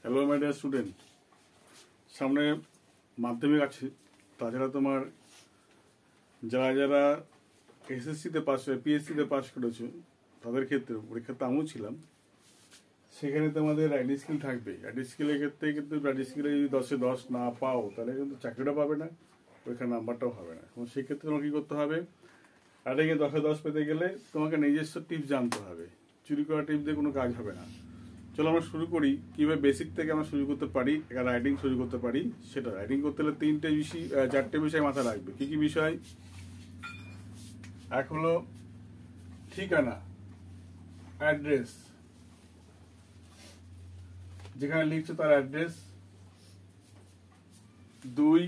Hello my dear student, সামনে মাধ্যমিক আছে। তাছাড়া তোমার যারা যারা এসএসসিতে পাস পিএসসিতে পাস করেছো তাদের ক্ষেত্রে পরীক্ষাতে আমিও ছিলাম। সেখানে তোমাদের রাইটিং স্কিল থাকবে। রাইটিং স্কিলের ক্ষেত্রে কিন্তু রাইটিং স্কিলে যদি 10-এ 10 না পাও তাহলে কিন্তু চাকরিটা পাবে না, পরীক্ষার নাম্বারটাও হবে না। এবং সেক্ষেত্রে তোমাকে কী করতে হবে, রাইটিংয়ে 10-এ 10 পেতে গেলে তোমাকে নিজস্ব টিপস জানতে হবে। চুরি করা টিপস দিয়ে কোনো কাজ হবে না। চলো আমরা শুরু করি কীভাবে বেসিক থেকে আমরা শুরু করতে পারি, রাইটিং শুরু করতে পারি। সেটা রাইটিং করতে হলে 4টে বিষয় মাথায় রাখবে। কী কী বিষয়? এক হলো ঠিকানা, অ্যাড্রেস, যেখানে লিখছো তার অ্যাড্রেস। 2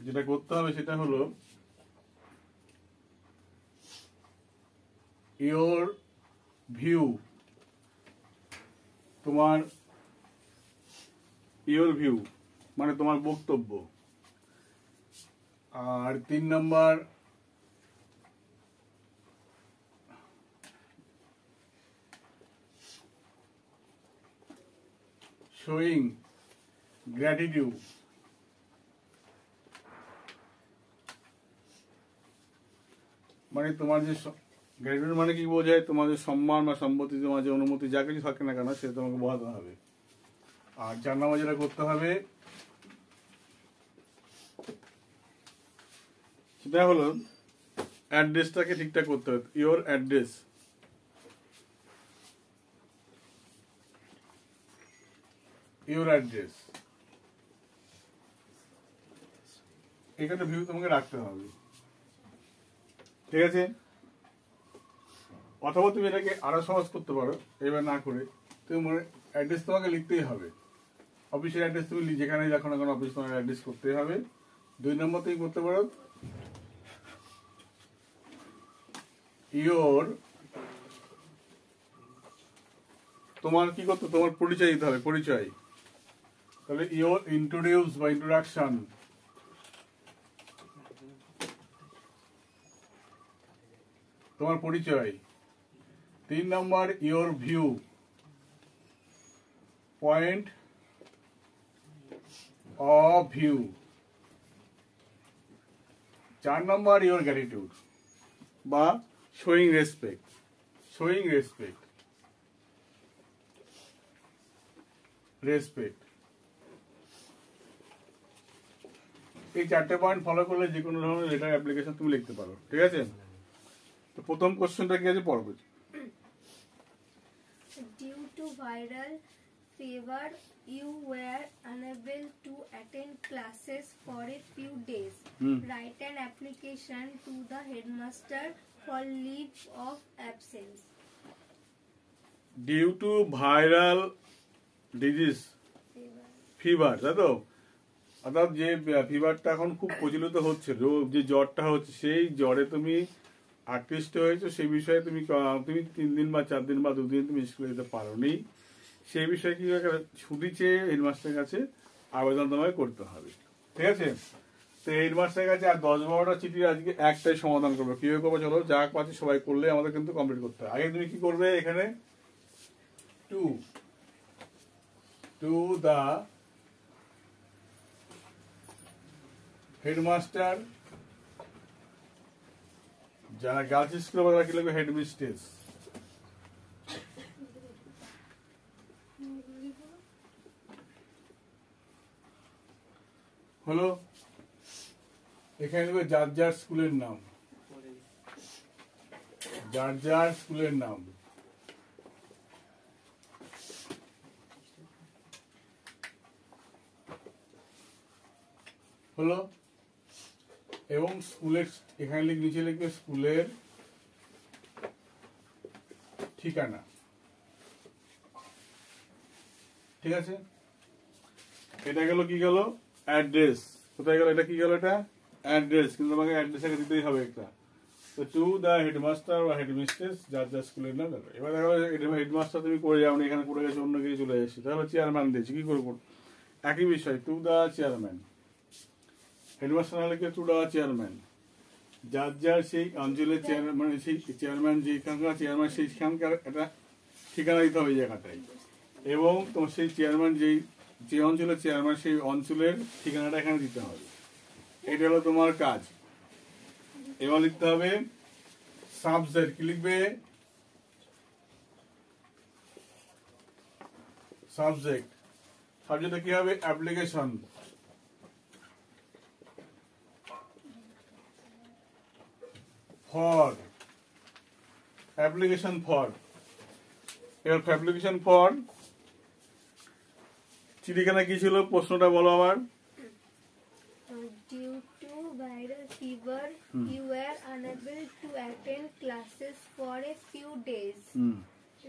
যেটা করতে হবে সেটা হলো ইয়োর ভিউ, তোমার ইয়োর ভিউ মানে তোমার বক্তব্য। আর 3 নম্বর শোয়িং গ্র্যাটিটিউড, মানে তোমার যে গ্র্যাটিটিউড মানে কি বোঝায়, তোমার যে সম্মান বা সম্পত্তি, তোমার যে অনুমতি যা কিছু থাকে না কেন সেটা তোমাকে বোঝাতে হবে। আর 4 নম্বর যেটা করতে হবে সেটা হলো অ্যাড্রেসটাকে ঠিকঠাক করতে হবে। ইয়োর অ্যাড্রেস, ইয়োর অ্যাড্রেস, এখানে ভিউ তোমাকে রাখতে হবে, ঠিক আছে? অথবা তুমি এটাকে আরো সহজ করতে পারো, এবার না করে তুমি অ্যাড্রেস তোমাকে লিখতেই হবে। অফিসের অ্যাড্রেস তুমি যেখানে দেখো না কোনো অফিস তোমার অ্যাড্রেস করতেই হবে। 2 নম্বর তুমি করতে পারো ইয়োর, তোমার কি করতে, তোমার পরিচয় দিতে হবে, পরিচয়। তাহলে ইয়োর ইন্ট্রোডিউস বা ইন্ট্রোডাকশন, তোমার পরিচয়। 3 নম্বর your view, point of view. 4 নম্বর ইয়োর গ্র্যাটিটিউড বা showing respect, showing respect, respect. এই 4টে পয়েন্ট ফলো করলে যে কোনো ধরনের লেটার অ্যাপ্লিকেশন তুমি লিখতে পারো, ঠিক আছে? তো প্রথম কোশ্চেনটা কি আছে পড়বো। Due to viral fever, you were unable to attend classes for a few days. Write an application to the headmaster for leave of absence. Due to viral disease, fever, তাই তো? অর্থাৎ যে ফিভারটা এখন খুব প্রচলিত হচ্ছে, যে জ্বরটা হচ্ছে, সেই জ্বরে তুমি আকৃষ্ট হয়েছো, সেই বিষয়ে তুমি 3 দিন বা 4 দিন বা 2 দিন তুমি স্কুলে যেতে পারোনি। সেই বিষয়ে কি ছুটি চেয়ে হেডমাস্টারের কাছে আবেদন তোমাকে করতে হবে, ঠিক আছে? তো হেডমাস্টারের কাছে আর 10-12টা চিঠি আজকে একটাই সমাধান করবে। কিভাবে করবো চলো, যা পাচ্ছি সবাই করলে আমাদের কিন্তু কমপ্লিট করতে হবে। আগে তুমি কি করবে, এখানে টু দা হেডমাস্টার, যারা গার্লস স্কুলে তারা কি লিখবে, হেডমিস্ট্রেস। হলো, এখানে লিখবে যার যার স্কুলের নাম, যার যার স্কুলের নাম। হলো, এবং স্কুলের এখানে নিচে লিখবে স্কুলের ঠিকানা, ঠিক আছে? এটা গেল কি গেল, অ্যাড্রেস। কোথায় গেল, এটা কি গেল, এটা অ্যাড্রেস, কিন্তু তোমাকে অ্যাড্রেস আগে দিতেই হবে একটা। তো টু দা হেডমাস্টার বা হেডমিস্ট্রেস, যার যার স্কুলের নাম। এবার দেখো হেডমাস্টার তুমি করে যাও, এখানে করে গেছো, অন্য কিছু চলে এসেছি, তাহলে চেয়ারম্যান দিয়েছি, কি করবো? একই বিষয়, টু দা চেয়ারম্যান। হেডমাস্টার না লিখে টু দা চেয়ারম্যান, যার যার সেই অঞ্চলের চেয়ারম্যান, মানে সেই চেয়ারম্যান যেখানকার চেয়ারম্যান সেইখানকার একটা ঠিকানা দিতে হবে এই জায়গাটায়। এবং তোমার সেই চেয়ারম্যান যেই যে অঞ্চলের চেয়ারম্যান সেই অঞ্চলের ঠিকানাটা এখানে দিতে হবে। এটা হলো তোমার কাজ। এবার লিখতে হবে সাবজেক্ট। কি লিখবে? সাবজেক্ট। সাবজেক্টে কি হবে? অ্যাপ্লিকেশন। For, application for. এবার অ্যাপ্লিকেশন ফর চিঠিখানা কি ছিল? প্রশ্নটা বলো আবার। Due to viral fever, you were unable to attend classes for a few days.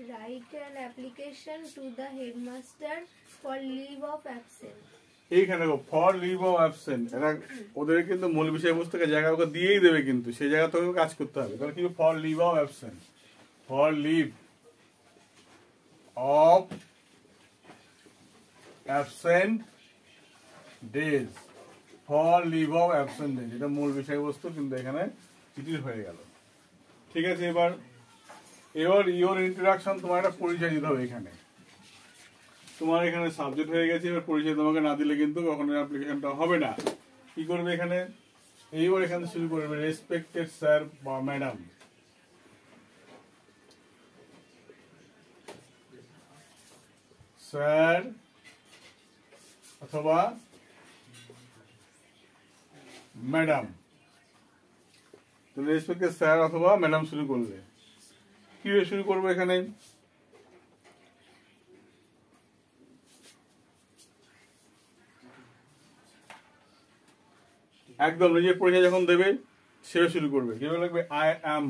Write an application to the headmaster for leave of absence. এইখানে ফর লিভ অফ অ্যাবসেন্ট, এরা ওদের কিন্তু মূল বিষয়বস্তুকে জায়গা ওকে দিয়েই দেবে, কিন্তু সেই জায়গা থেকে কাজ করতে হবে। তাহলে কি for leave of absent, for leave of absent days, for leave of absent days, এটা মূল বিষয়বস্তু কিন্তু এখানে চিঠির হয়ে গেল। ঠিক আছে, এবার ইওর ইন্ট্রোডাকশন, তোমার একটা পরিচয় দিতে হবে। এখানে তোমার এখানে সাবজেক্ট হয়ে গেছে, এবার পরিচয় তোমাকে না দিলে কিন্তু কখনো অ্যাপ্লিকেশনটা হবে না। কি করবে এখানে? এইবার এখানে শুরু করবে রেসপেক্টেড স্যার বা ম্যাডাম। স্যার অথবা ম্যাডাম, তুমি রেসপেক্টেড স্যার অথবা ম্যাডাম শুরু করলে। কিভাবে শুরু করবো? এখানে একদম নিজের পরিচয় যখন দেবে সেও শুরু করবে। কিভাবে লাগবে? আই অ্যাম,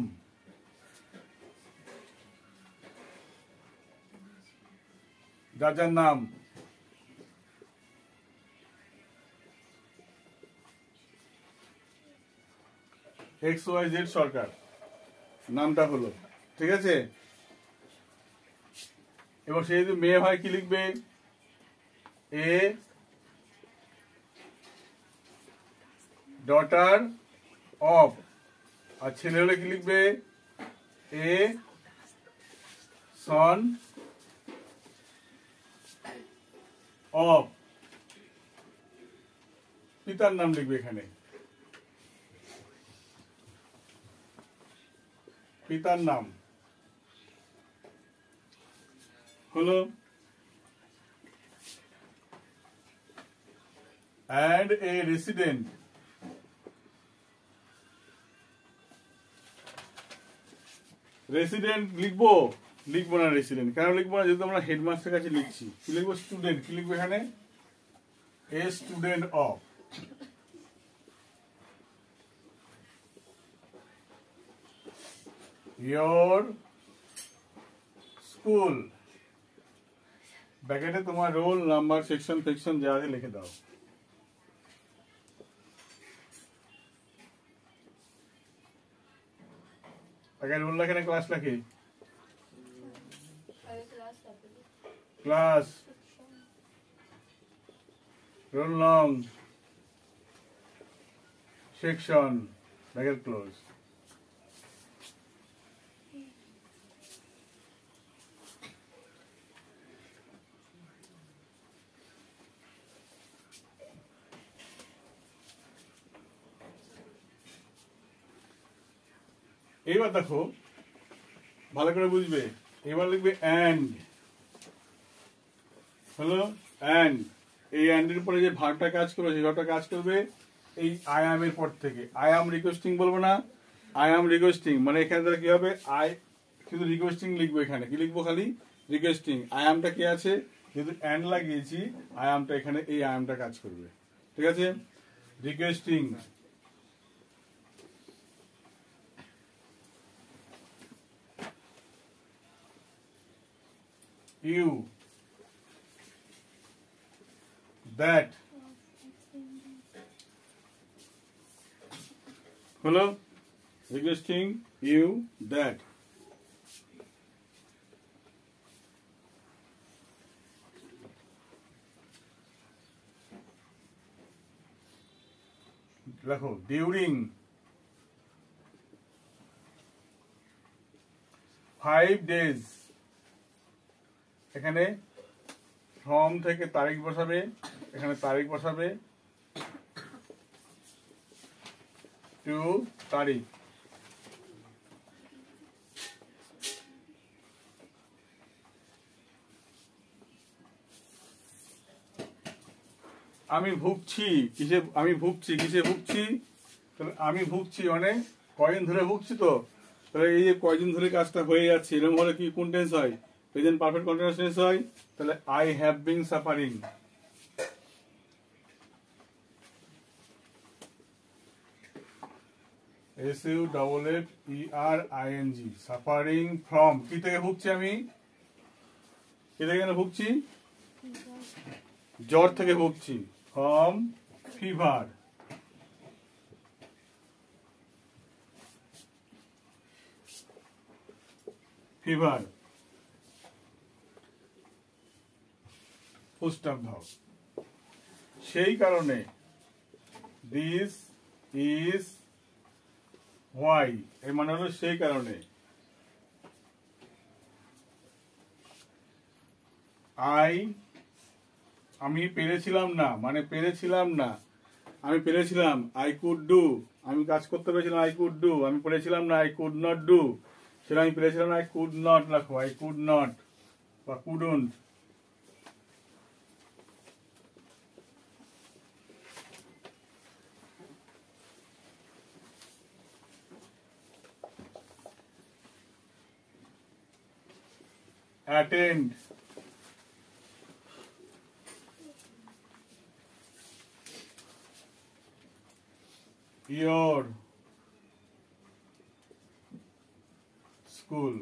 যার যার নাম, XYZ সরকার নামটা হলো। ঠিক আছে, এবার সে যদি মেয়ে হয় কি লিখবে? এ ডটার অফ। আর ছেলে হলে কি লিখবে? এ সন অফ। পিতার নাম লিখবে এখানে, পিতার নাম হলো। and a resident, রেসিডেন্ট লিখবো না রেসিডেন্ট কেন লিখবো না? যেহেতু আমরা হেডমাস্টার কাছে লিখছি। কি লিখবো? স্টুডেন্ট। কি লিখবো এখানে? A student of. Your school. ব্র্যাকেটে তোমার রোল নাম্বার, সেকশন ফেকশন যা আছে লিখে দাও। আগে রোল লেখে না ক্লাস লেখে? ক্লাস, রোল নং, সেকশন, ব্র্যাকেট ক্লোজ। এইবার দেখো ভালো করে বুঝবে। এবার লিখবে অ্যান্ড। হলো অ্যান্ড। এই অ্যান্ড এর পরে যে ভার্বটা কাজ করবে সেই ভার্বটা কাজ করবে এই আই অ্যাম এর পর থেকে। আই অ্যাম রিকোয়েস্টিং বলবো না, আই অ্যাম রিকোয়েস্টিং, মানে এখানে তাহলে কি হবে? আই শুধু রিকোয়েস্টিং লিখবো। এখানে কি লিখবো? খালি রিকোয়েস্টিং। আই অ্যামটা কি আছে? যেহেতু অ্যান্ড লাগিয়েছি, আই অ্যামটা এখানে এই আই অ্যামটা কাজ করবে। ঠিক আছে, রিকোয়েস্টিং you that হলো requesting you that। দেখো during 5 days, এখানে ফ্রম থেকে তারিখ বসাবে, এখানে তারিখ বসাবে, টু তারিখ। আমি ভুগছি কিসে, তাহলে আমি ভুগছি মানে কয়দিন ধরে ভুগছি, তো তাহলে এই যে কয়দিন ধরে কাজটা হয়ে যাচ্ছে, এরকম হলে কি কোন টেন্স হয়? প্রেজেন্ট পারফেক্ট কন্টিনিউয়াস টেন্স হয়। তাহলে I have been suffering. SUFFERING, suffering from, কি থেকে ভুগছি আমি? কি থেকে ভুগছি? জ্বর থেকে ভুগছি, ফ্রম ফিভার। ফিভার ফুলস্টপ দাও। সেই কারণে দিস ইজ হোয়াই, এর মানে হলো সেই কারণে। আমি পেরেছিলাম না, মানে পেরেছিলাম না, আমি পেরেছিলাম, আই কুড ডু, আমি কাজ করতে পেরেছিলাম, আই কুড ডু, আমি পেরেছিলাম না, আই কুড নট ডু, সেটা আমি পেরেছিলাম না, আই কুড নট রাখো, আই কুড নট বা কুডন্ট। অ্যাটেন্ড, your school,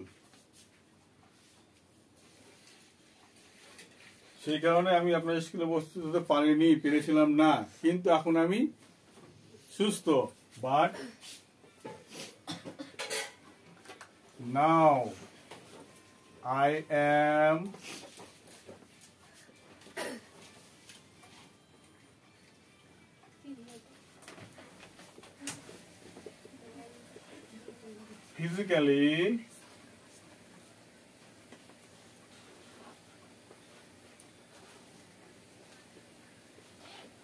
সেই কারণে আমি আপনার স্কুলে বসতে দিতে পারিনি, পেরেছিলাম না, কিন্তু এখন আমি সুস্থ। But now I am physically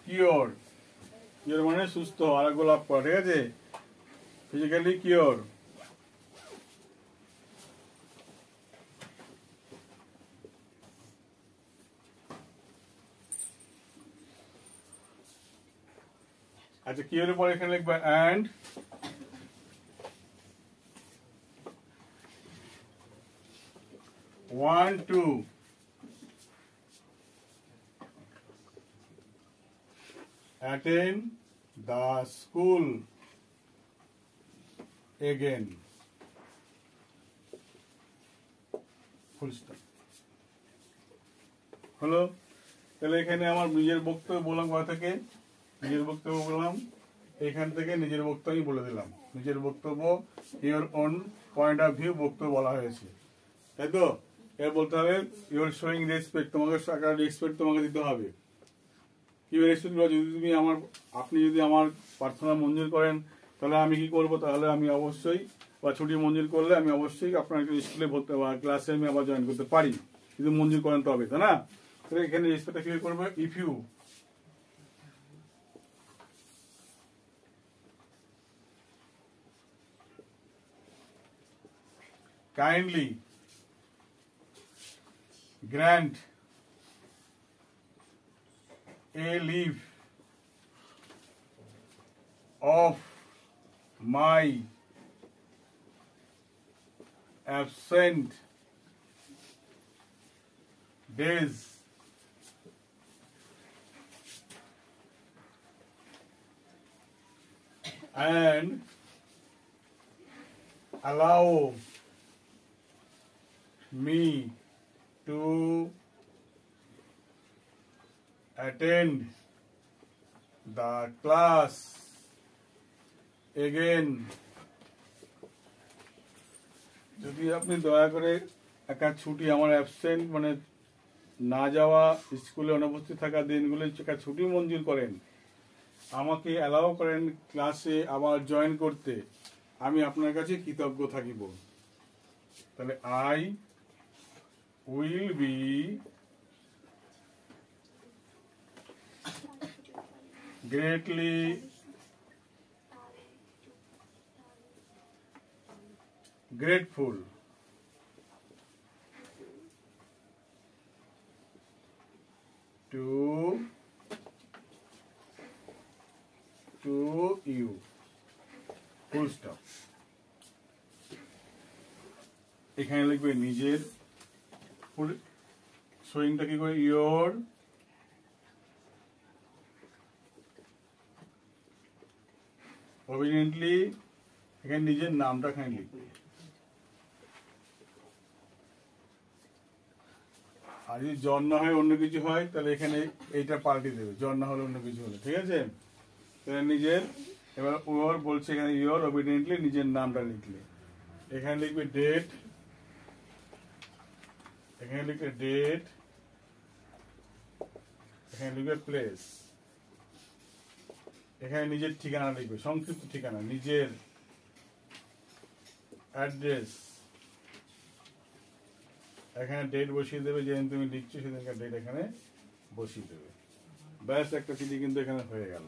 cured, cured মানে সুস্থ, আর গোলাপ করা, ঠিক আছে? Physically cure. আচ্ছা, কিওরের পরে এখানে লিখবা and want to attend the school again, full stop। হলো? তাহলে এখানে আমার নিজের বক্তব্য বললাম, কথা থেকে নিজের বক্তব্য বললাম, এখান থেকে নিজের বক্তব্য বলে দিলাম, নিজের বক্তব্য, your own point of view বক্তব্য বলা হয়েছে, তাই তো? এর বলতে হবে ইউর শোয়িং রেসপেক্ট, তোমাকে রেসপেক্ট তোমাকে দিতে হবে। কি রেসপেক্ট? যদি তুমি আপনি যদি আমার প্রার্থনা মঞ্জুর করেন, তাহলে আমি কি করব? তাহলে আমি অবশ্যই, বা ছুটি মঞ্জুর করলে আমি অবশ্যই আপনার স্কুলে ভর্তি বা ক্লাসে আমি আবার জয়েন করতে পারি, কিন্তু মঞ্জুর করেন তবে, তাই না? তাহলে এখানে রেসপেক্টটা ক্লিয়ার করবো, if you kindly grant a leave of my absent days and allow me to attend the class again। যদি আপনি দয়া করে একটা ছুটি, আমার অ্যাবসেন্ট মানে না যাওয়া, স্কুলে অনুপস্থিত থাকা দিনগুলো একটা ছুটি মঞ্জুর করেন, আমাকে অ্যালাউ করেন ক্লাসে আবার জয়েন করতে, আমি আপনার কাছে কৃতজ্ঞ থাকিব। তাহলে I will B greatly grateful to you, full stop. এখানে লিখবে নিজের সোয়িংটা কি করে, your obediently, এখানে নিজের নামটা এখানে লিখবে। আর যদি জন না হয় অন্য কিছু হয় তাহলে এখানে এইটা পাল্টে দেবে, জন না হলে অন্য কিছু হলে, ঠিক আছে? তাহলে নিজের, এবার ওর বলছে এখানে ইয়োর অবিডিয়েন্টলি, নিজের নামটা লিখলে এখানে লিখবে ডেট, এখানে লিখবে ডেট, এখানে লিখবে প্লেস, এখানে নিজের ঠিকানা লিখবে, সংক্ষিপ্ত ঠিকানা, নিজের অ্যাড্রেস, এখানে ডেট বসিয়ে দেবে, যেদিন তুমি লিখছো সেদিনকার ডেট এখানে বসিয়ে দেবে। ব্যাস, একটা চিঠি কিন্তু এখানে হয়ে গেল।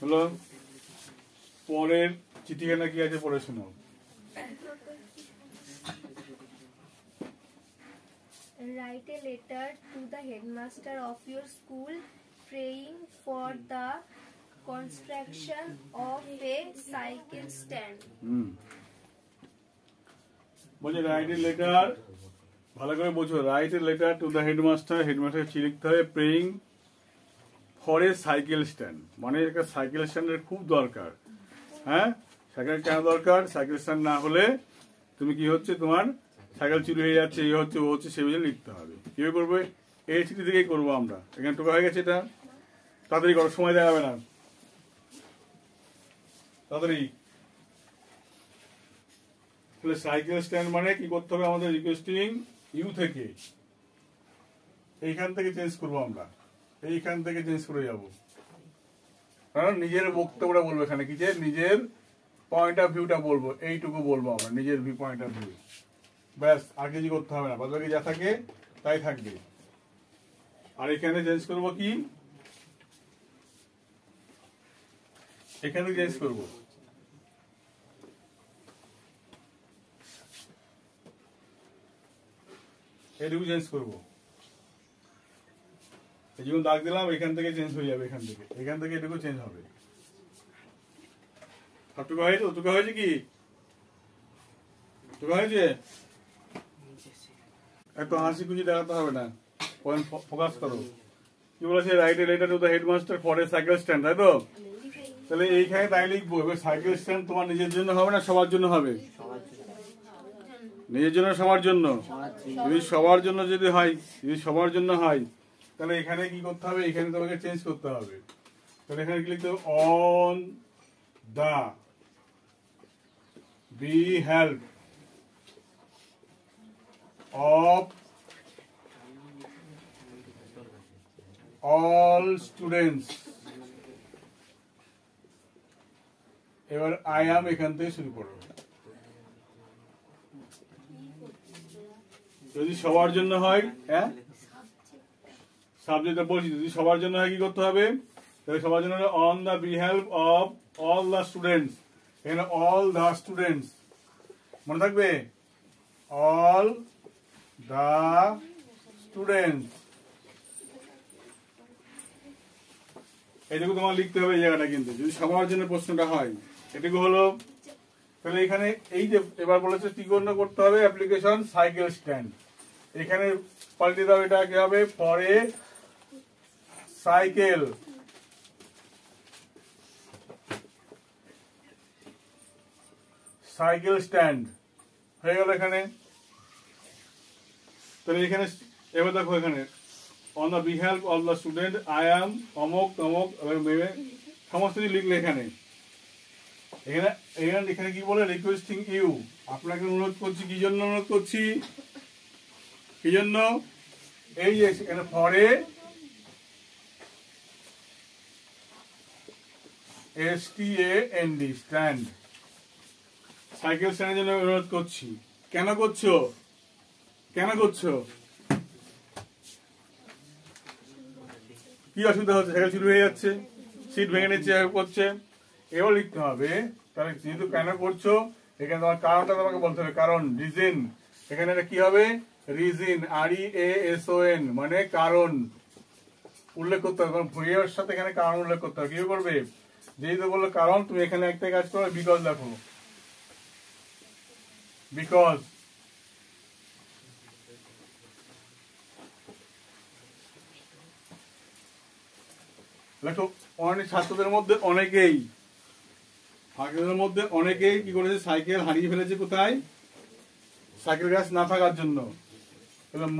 হলো, পরের চিঠিখানা কি আছে পড়ে শোনাও। Write a letter to the headmaster of your school praying for the construction of a cycle stand. বলছে রাইট এ লেটার, ভালো করে বোঝো, write a letter to the headmaster, headmaster চিঠি লিখতে হবে, praying for a cycle stand, মানে একটা cycle স্ট্যান্ডের খুব দরকার। হ্যাঁ, সাইকেল কেন দরকার? সাইকেল স্ট্যান্ড না হলে তুমি কি হচ্ছে, তোমার সাইকেল চুরি হয়ে যাচ্ছে, এই হচ্ছে ও হচ্ছে, সে বুঝে লিখতে হবে। কিভাবে করবে? এই চিঠি থেকেই করবো আমরা। এখানে টোকা হয়ে গেছে, এটা তাড়াতাড়ি করো, সময় দেওয়া যাবে না, তাড়াতাড়ি। তাহলে সাইকেল স্ট্যান্ড মানে কি করতে হবে আমাদের? রিকোয়েস্টিং ইউ থেকে এইখান থেকে চেঞ্জ করবো আমরা, এইখান থেকে চেঞ্জ করে যাব, কারণ নিজের বক্তব্যটা বলবো এখানে, কি যে নিজের পয়েন্ট অফ ভিউটা বলবো, এইটুকু বলবো আমরা, নিজের পয়েন্ট অফ ভিউ। ব্যাস, আর কিছু করতে হবে না, বাদবাকি যা থাকে তাই থাকবে। আর এখানে চেঞ্জ করবো কি, এখানে চেঞ্জ করবো, এটুকু চেঞ্জ করবো। এই যেমন দাগ দিলাম, এখান থেকে চেঞ্জ হয়ে যাবে, এখান থেকে এটুকু চেঞ্জ হবে। সবটুকু হয়েছে? ওটুকু হয়েছে কি? টুকু হয়েছে? এত হাসি খুশি দেখাতে হবে না, পয়েন্ট ফোকাস করো। কি বলেছে? Write a letter to the headmaster for a cycle stand, তাই তো? তাহলে এইখানে তাই লিখবো। এবার সাইকেল স্ট্যান্ড তোমার নিজের জন্য হবে না সবার জন্য হবে? নিজের জন্য, সবার জন্য। যদি সবার জন্য যদি হয়, যদি সবার জন্য হয়, তাহলে এখানে কি করতে হবে? এখানে তোমাকে চেঞ্জ করতে হবে। তাহলে এখানে কি লিখতে হবে? অন দা বি হেল্প of all students, এবার আই অ্যাম এখান থেকে শুরু করো। যদি সবার জন্য হয়, হ্যাঁ সাবজেক্টটা বলছি, যদি সবার জন্য হয় কি করতে হবে? তাহলে সবার জন্য অন দ্য বিহেল্প অফ অল দ্য স্টুডেন্টস, এখানে অল দ্য স্টুডেন্টস মনে থাকবে, অল the students, এটুকু তোমার লিখতে হবে এই জায়গাটা। কিন্তু যদি সবার জন্য প্রশ্নটা হয়, এটুকু হলো। তাহলে এখানে এই যে এবার বলেছে কি করতে হবে? অ্যাপ্লিকেশন সাইকেল স্ট্যান্ড, এখানে পাল্টে দাও, এটা কি হবে? পরে সাইকেল সাইকেল স্ট্যান্ড হয়ে গেল এখানে। তাহলে এখানে এবার দেখো, এখানে অন দ্য বিহেল্প of the student I am অমুক তমুক সমস্ত কিছু লিখলে এখানে। এখানে কি বলে? রিকোয়েস্টিং ইউ, আপনাকে অনুরোধ করছি। কি জন্য অনুরোধ করছি? কি জন্য? এই যে এখানে ফরে STAND স্ট্যান্ড, সাইকেল স্ট্যান্ডের জন্য অনুরোধ করছি। কেন করছো? কেন করছো? কি অসুবিধা হচ্ছে, সাইকেল চুরি হয়ে যাচ্ছে, সিট ভেঙে নিচ্ছে, করছে। এবার লিখতে হবে তাহলে যেহেতু কেন করছো এখানে তোমার কারণটা তোমাকে বলতে হবে, কারণ রিজন। এখানে এটা কি হবে, রিজন, REASON, মানে কারণ উল্লেখ করতে হবে। ভুইয়ের সাথে এখানে কারণ উল্লেখ করতে হবে। কি করবে, যেহেতু বললো কারণ, তুমি এখানে একটা কাজ করো, বিকজ লেখো, বিকজ। দেখো অনেক ছাত্রদের মধ্যে অনেকেই কি করেছে, সাইকেল হারিয়ে ফেলেছে। কোথায়, সাইকেল গ্যাস না থাকার জন্য।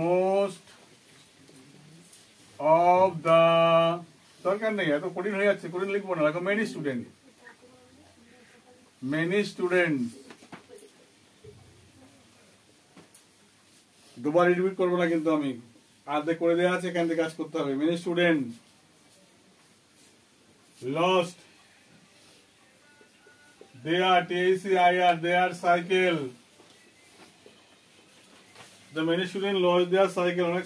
মোস্ট অফ দা, দরকার নেই এত কঠিন হয়ে যাচ্ছে, কঠিন লিখবো না, দেখো মেনি স্টুডেন্ট, দুবার রিপিট করবো না কিন্তু আমি, আর্ধেক করে দেওয়া আছে, এখান থেকে কাজ করতে হবে। Many student lost their cycle. The many students lost their cycle. অনেক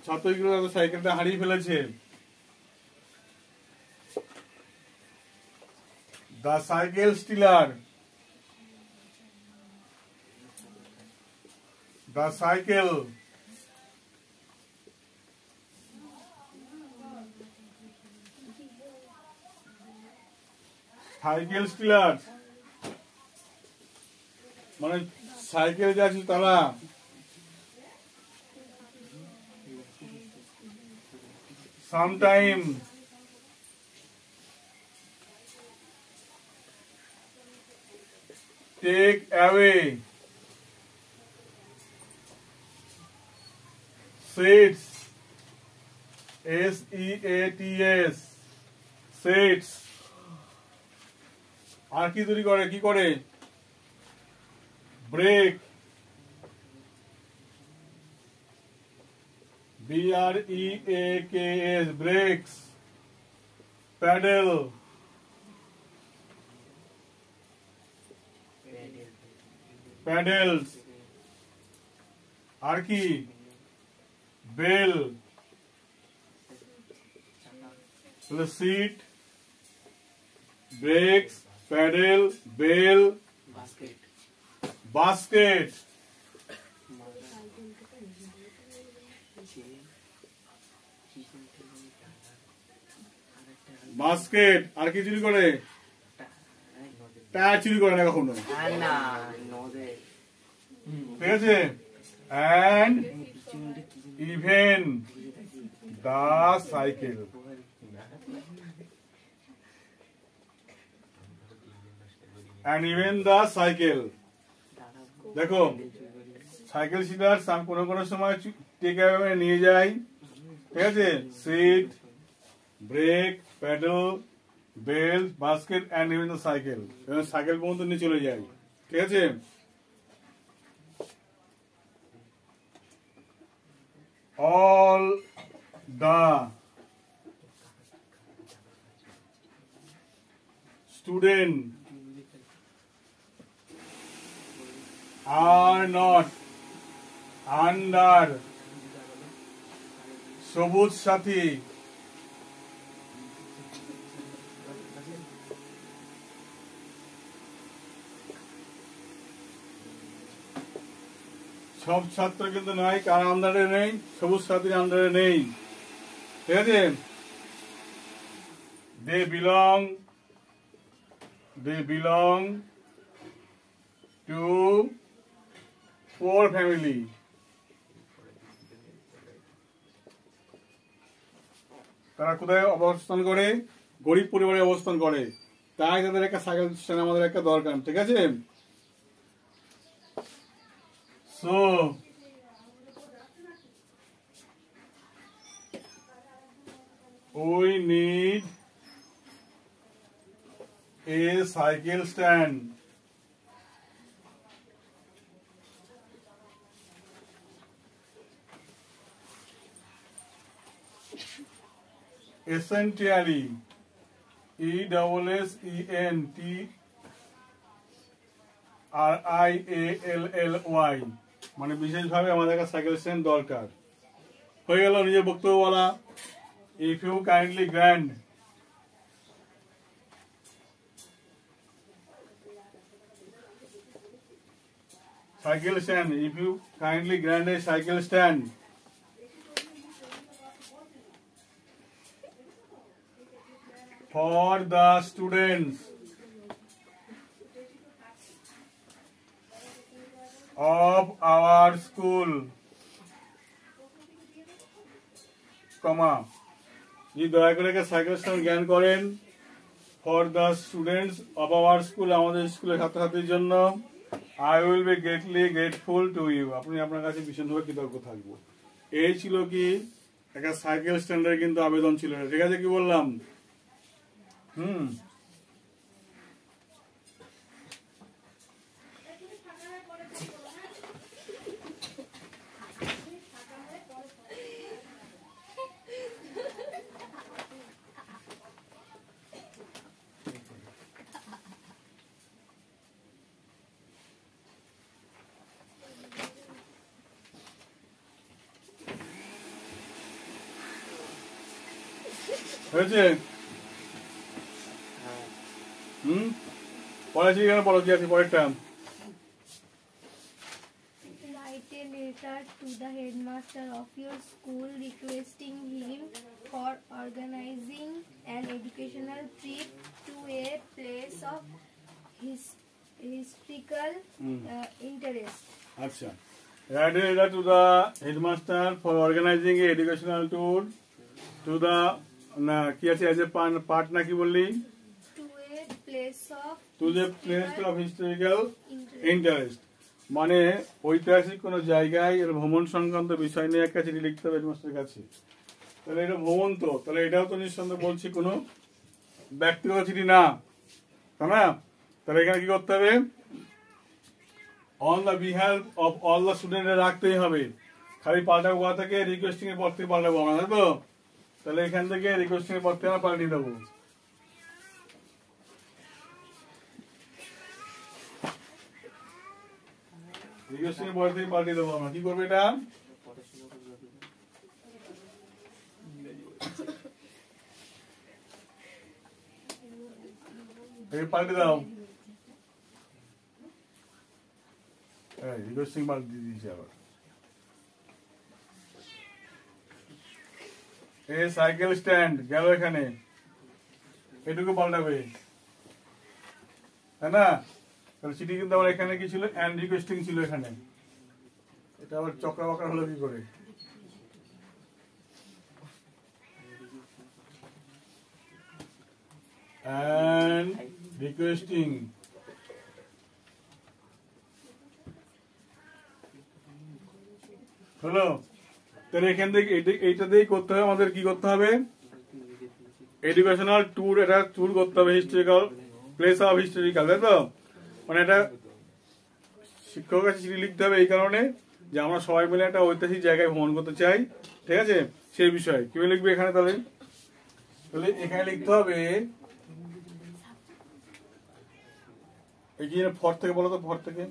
ছাত্রগুলো তাদের সাইকেলটা হারিয়ে ফেলেছে। The cycle stealer, the cycle stealer, মানে সাইকেল যে আছে তারা sometime take away seats, SEATS, seats। আর কি তৈরি করে, কি করে, brake, BREAKS, brakes, pedal, pedals, আর কি, bell, seat, brakes, pedal, bell, basket, basket. আর কি চুরি করে, টায়ার চুরি করে না কখনো, ঠিক আছে। And even the cycle, and even the cycle। দেখো সাইকেল সিটার কোনো সময় টেক অ্যাওয়ে নিয়ে যায়, ঠিক আছে। Seat, brake, pedal, bell, basket and even the cycle, cycle পর্যন্ত নিয়ে চলে যায়, ঠিক আছে। all the student are not under সবুজ সাথী সব ছাত্র কিন্তু নয়, কার আন্ডারে নেই, সবুজ সাথীর আন্ডারে নেই, ঠিক আছে। they belong to poor family, তারা কোথায় অবস্থান করে, গরিব পরিবারে অবস্থান করে, তাই তাদের একটা সাইকেল স্ট্যান্ড আমাদের একটা দরকার, ঠিক আছে। So we need a cycle stand. Essentially, ESSENTRIALLY, মানে বিশেষভাবে আমাদের কাছে সাইকেল স্ট্যান্ড দরকার। হয়ে গেল নিজের বক্তব্য বলা। if you kindly grant cycle stand, if you kindly grant a cycle stand for the students of our school, comma, যদি দয়া করে একটা সাইকেল স্ট্যান্ড জ্ঞান করেন for the students of our school, আমাদের স্কুলের ছাত্রছাত্রীর জন্য, I will be greatly grateful to you, আপনি আপনার কাছে ভীষণভাবে কৃতজ্ঞ থাকবো। এই ছিল কি একটা সাইকেল স্ট্যান্ডের কিন্তু আবেদন ছিল, ঠিক আছে? কি বললাম? হয়েছে? পড়াচ্ছি কেন? পড়া কি আছে পরেরটা? Write a letter to the headmaster of your school requesting him for organizing an educational trip to a place of historical interest. আচ্ছা, write a letter to the headmaster for organizing a educational tour to the, না কি আছে as a part না কি বললি? To a place of historical interest, মানে ঐতিহাসিক কোন জায়গায় এর ভ্রমণ সংক্রান্ত বিষয় নিয়ে একটা চিঠি লিখতে হবে হেডমাস্টারের কাছে। তাহলে এটা ভ্রমণ, তো তাহলে এটাও তো নিঃসন্দেহে বলছি কোনো ব্যক্তিগত চিঠি না, তাই না? তাহলে এখানে কি করতে হবে? On the behalf of all the student রাখতেই হবে, খালি পাল্টাবো কোথা থেকে? রিকোয়েস্টিং এর পর থেকে পাল্টাবো আমরা, তাই তো? তাহলে এখান থেকে রিকোয়েস্টিং এর পর থেকে আমরা পাল্টিয়ে দেবো। রিকোয়েস্টিং এর পর থেকে পাল্টিয়ে দেবো আমরা। কি করবো এটা? পাল্টে দাও। রিকোয়েস্টিং পাল্টে দিয়েছি আবার। এই সাইকেল স্ট্যান্ড গেল এখানে, এটুকু পাল্টাবে, তাই না? তাহলে চিঠি কিন্তু আমার এখানে কি ছিল? অ্যান্ড রিকোয়েস্টিং ছিল এখানে, এটা আবার চক্রা বাকরা হলো কি করে? অ্যান্ড রিকোয়েস্টিং হলো। তাহলে এখান থেকে এইটা দিয়েই করতে হবে আমাদের। কি করতে হবে? এডুকেশনাল ট্যুর, এটা ট্যুর করতে হবে, হিস্টোরিক্যাল প্লেস অফ হিস্টোরিক্যাল, তাই তো? মানে এটা শিক্ষকের কাছে চিঠি লিখতে হবে এই কারণে যে আমরা সবাই মিলে একটা ঐতিহাসিক জায়গায় ভ্রমণ করতে চাই, ঠিক আছে? সেই বিষয়ে কিভাবে লিখবে এখানে? তাহলে তাহলে এখানে লিখতে হবে, এগিয়ে ফর থেকে বলো তো, ফর থেকে।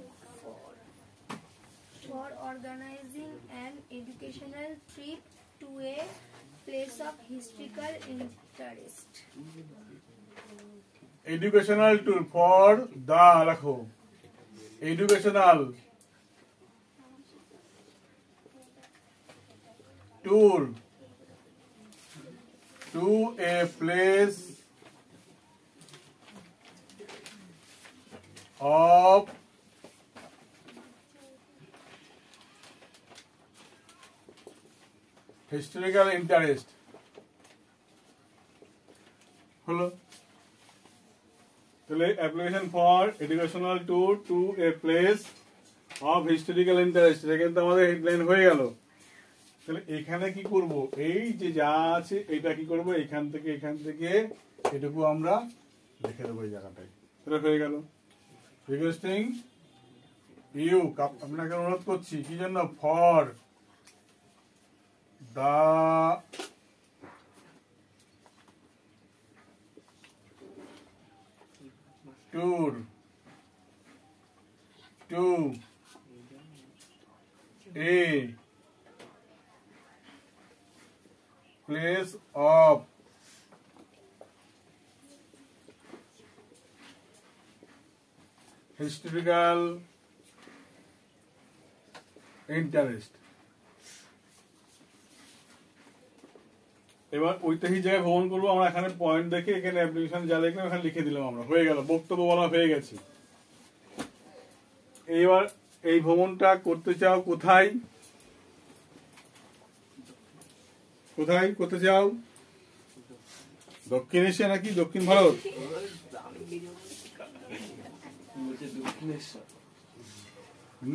For organizing an educational trip to a place of historical interest. Educational tour for the, রাখো educational tour to a place of historical interest হলো। তাহলে application for educational tour to a place of historical interest, এটা কিন্তু আমাদের headline হয়ে গেল। তাহলে এখানে কি করব? এই যে যা আছে এটা কি করব? এখান থেকে এটুকু আমরা লিখে দেবো এই জায়গাটায়, তাহলে হয়ে গেল। রিকোয়েস্টিং ইউ, আপনাকে অনুরোধ করছি, কি জন্য? For the tour to a place of historical interest। এবার ঐতিহাসিক জায়গায় ভ্রমণ করবো আমরা, এখানে পয়েন্ট দেখে এখানে অ্যাপ্লিকেশন যা লিখলাম এখানে লিখে দিলাম আমরা, হয়ে গেল, বক্তব্য বলা হয়ে গেছে। এইবার এই ভ্রমণটা করতে চাও কোথায়, কোথায় করতে চাও? দক্ষিণ এশিয়া নাকি দক্ষিণ ভারত?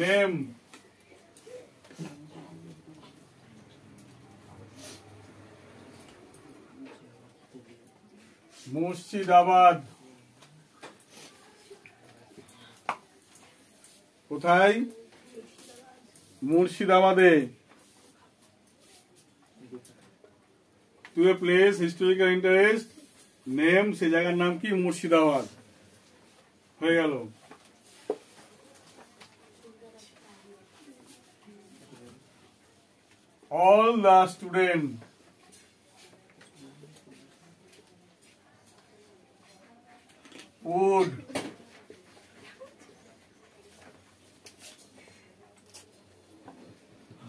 নেম মুর্শিদাবাদ। কোথায়? মুর্শিদাবাদে। To a place historical interest, name, সে জায়গার নাম কি? মুর্শিদাবাদ। হয়ে গেল। all the student would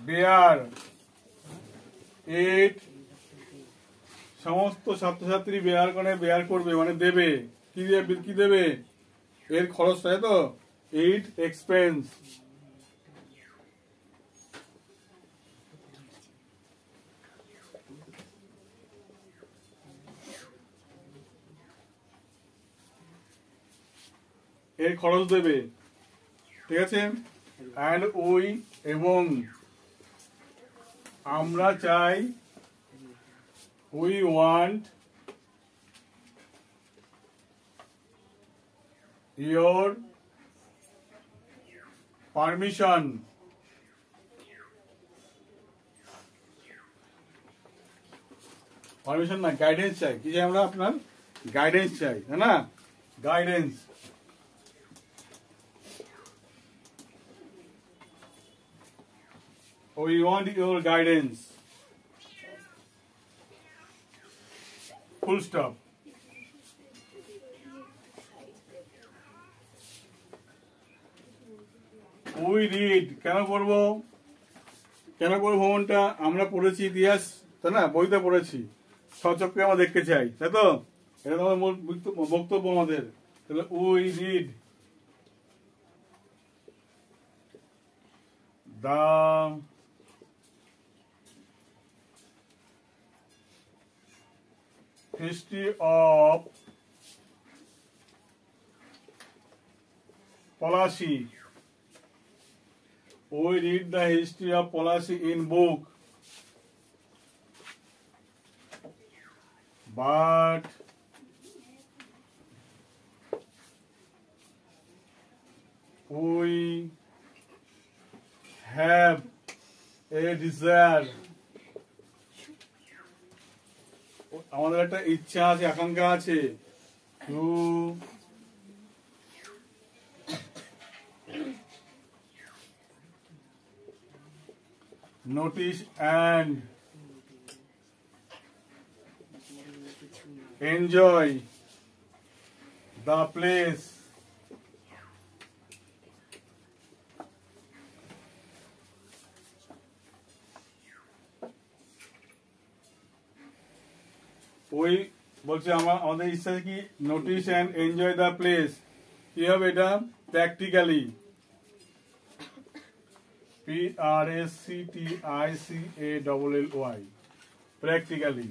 bear it, সমস্ত ছাত্রছাত্রী বেয়ার করে, বেয়ার করবে মানে দেবে, কি দেবে, কি দেবে? এর খরচ, তাই তো, ইট এক্সপেন্স। এর খরচ দেবে, ঠিক আছে। অ্যান্ড ওই, এবং আমরা চাই, we want your permission, permission না, গাইডেন্স চাই। কি চাই আমরা? আপনার গাইডেন্স চাই, তাই না? Guidance. We want your guidance. Full stop. We read, কেন করবো? কেন করবো ভ্রমণটা? আমরা পড়েছি ইতিহাস, তাই না, বইতে পড়েছি, সচক্ষে আমরা দেখতে চাই, তাই তো? এটা তোমাদের মূল বক্তব্য আমাদের। তাহলে we read the history of Polashi. We read the history of Polashi in book, but we have a desire, আমাদের একটা ইচ্ছা আছে, আকাঙ্ক্ষা আছে, two notice and enjoy the place ওই বলছে আমাদের ইচ্ছা কি? Notice and enjoy the place. কি হবে এটা? Practically, PRACTICALLY, practically.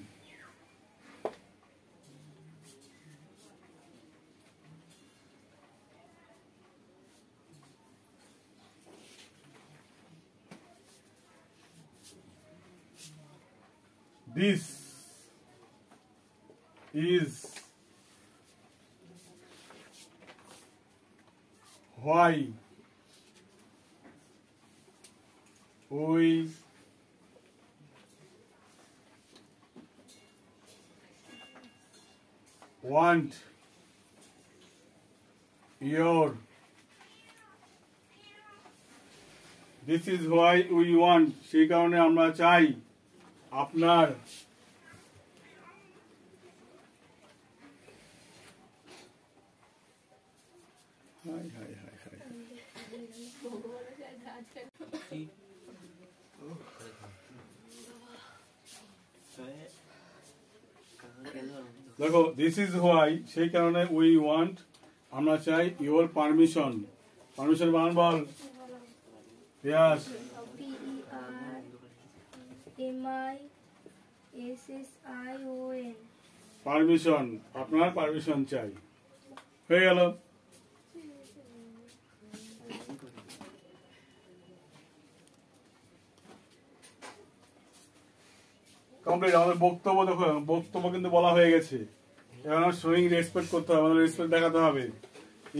This is why we want your, this is why we want, সেই কারণে আমরা চাই আপনার হাই হাই হাই হাই। দেখো দিস ইজ হোয়াই, সেই কারণে উই ওয়ান্ট, আমরা চাই ইওর পারমিশন। পারমিশন বানান বল। ইয়াস। PERMISSION, পারমিশন, আপনার পারমিশন চাই। হয়ে গেল। কমপ্লিট। আমাদের বক্তব্য দেখো, বক্তব্য কিন্তু বলা হয়ে গেছে। এবার আমার শোয়িং রেসপেক্ট করতে হবে, আমাদের রেসপেক্ট দেখাতে হবে।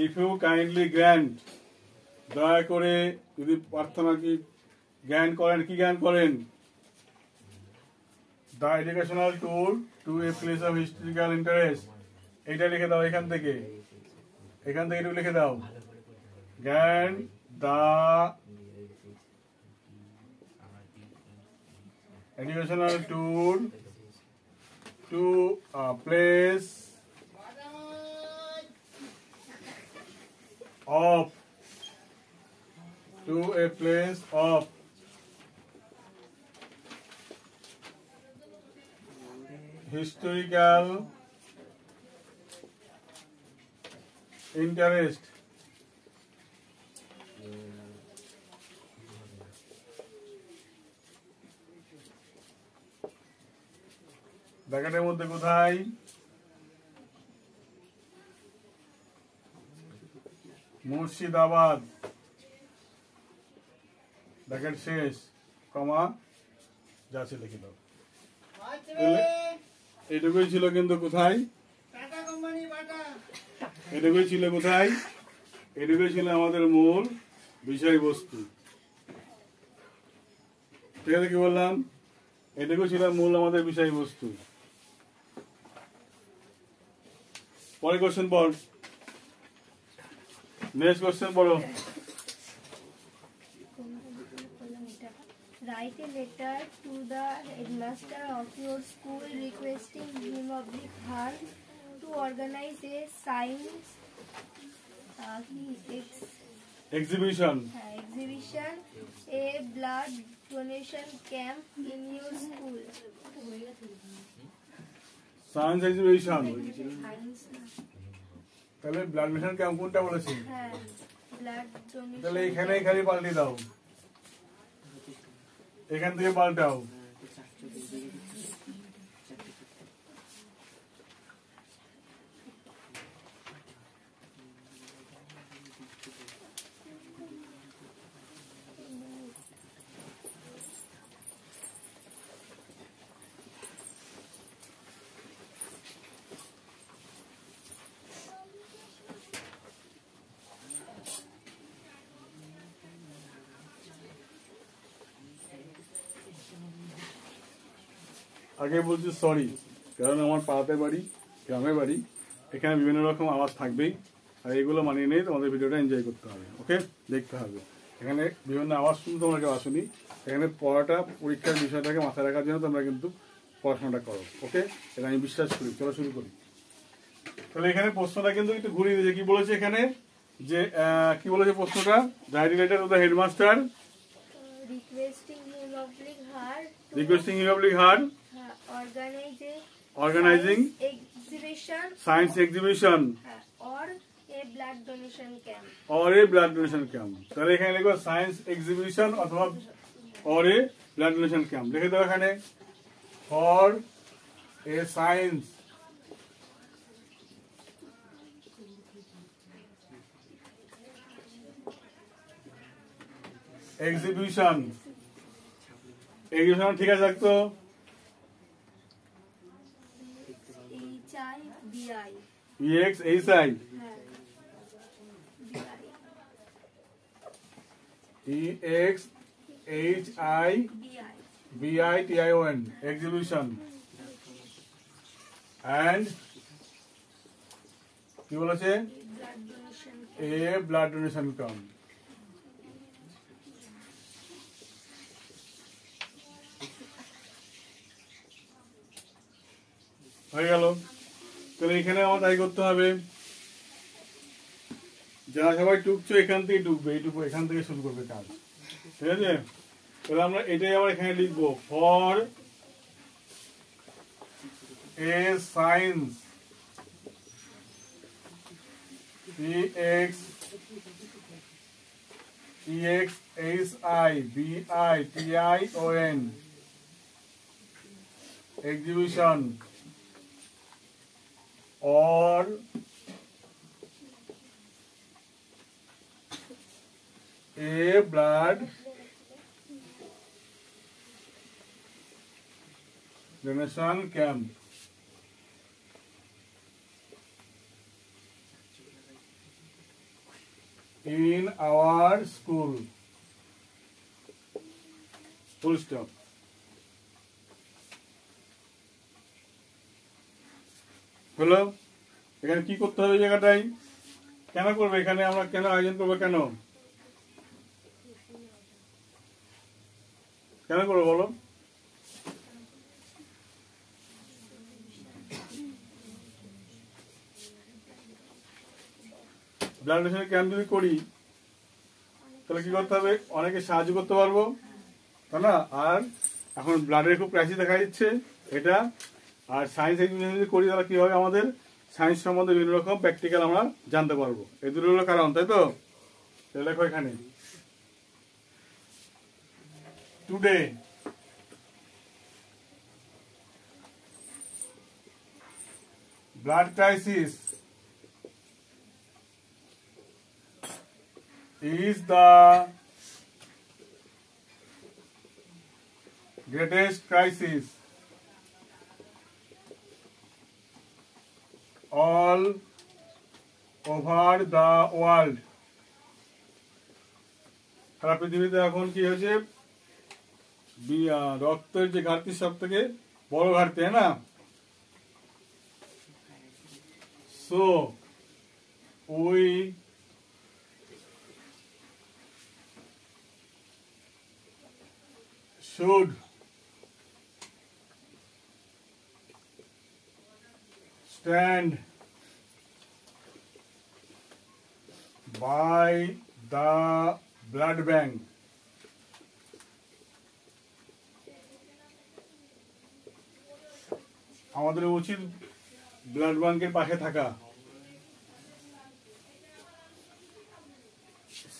ইফ ইউ কাইন্ডলি গ্র্যান্ট, দয়া করে যদি প্রার্থনা কি জ্ঞান করেন, কি জ্ঞান করেন, the educational tour to a place of historical interest, এটা লিখে দাও এখান থেকে একটু লিখে দাও। জ্ঞান the educational tour to a place of historical interest. ব্র্যাকেটের মধ্যে কোথায়? মুর্শিদাবাদ, ব্র্যাকেট শেষ, কমা যাচ্ছে লিখে দাও। এটুকুই ছিল কিন্তু কোথায়? এটুকুই ছিল কোথায়? এটুকুই ছিল আমাদের মূল বিষয়বস্তু। ঠিক আছে, কি বললাম? এটুকু ছিল মূল আমাদের বিষয়বস্তু। পরে কোশ্চেন পড়, নেক্সট কোশ্চেন পড়ো। Write a letter to the headmaster of your school requesting him her to organize a science exhibition, a blood donation camp in your school. Science exhibition, তাহলে ব্লাড ডোনেশন ক্যাম্প কোনটা বলেছি? হ্যাঁ, blood donation. তাহলে এখানেই খালি পাল্টে দাও, এখান থেকে পাল্টাও। আগে বলছি সরি, কারণ আমার পাড়াতে বাড়ি, গ্রামের বাড়ি, এখানে বিভিন্ন রকম আওয়াজ থাকবেই, আর এগুলো মানিয়ে নিয়ে তোমাদের ভিডিওটা এনজয় করতে হবে। ওকে, দেখতে হবে। এখানে বিভিন্ন আওয়াজ শুনতে তোমরা কেউ আসুনি, এখানে পড়াটা পরীক্ষার বিষয়টাকে মাথায় রাখার জন্য তোমরা কিন্তু পড়াশোনাটা করো। ওকে, এটা আমি বিশ্বাস করি। চলো শুরু করি। তাহলে এখানে প্রশ্নটা কিন্তু একটু ঘুরিয়ে দিয়েছে। কি বলেছে এখানে? যে কি বলেছে প্রশ্নটা? Diary letter to the headmaster requesting him her organizing science exhibition or a blood donation camp. তাহলে এখানে লিখো সায়েন্স এক্সিবিশন অথবা or a blood donation camp লিখে দাও এখানে। for a science exhibition, exhibition ঠিক আছে রাখতো। EXHI EXHIBITION exhibition and কি বলেছে? A blood donation camp। হয়ে গেল। তাহলে এখানে আমার তাই করতে হবে যারা সবাই টুকছো এখান থেকে টুকবে, এইটুকু এখান থেকে শুরু করবে কাজ, ঠিক আছে? তাহলে আমরা এটাই আবার এখানে লিখবো, for a science EXHIBITION exhibition or a blood donation camp in our school, full stop. হলো? এখানে কি করতে হবে? জায়গাটাই কেন করবে? এখানে আমরা কেন আয়োজন করবো? কেন কেন করবো বলো? ব্লাড ডোনেশন ক্যাম্প যদি করি তাহলে কি করতে হবে? অনেকে সাহায্য করতে পারবো, তাই না? আর এখন ব্লাডের খুব ক্রাইসিস দেখা দিচ্ছে এটা। আর সায়েন্স এক্সিবিশন যদি করি তাহলে কি হবে? আমাদের সায়েন্স সম্বন্ধে বিভিন্ন রকম প্র্যাকটিক্যাল আমরা জানতে পারবো। এই দুটো হলো কারণ, তাই তো? দেখো এখানে today blood crisis is the greatest crisis all over the world. সারা পৃথিবীতে এখন কি হয়েছে? রক্তের যে ঘাটতি সব থেকে বড় ঘাটতি, তাই না? So we should stand by the blood bank আমাদের উচিত ব্লাড ব্যাংকের পাশে থাকা।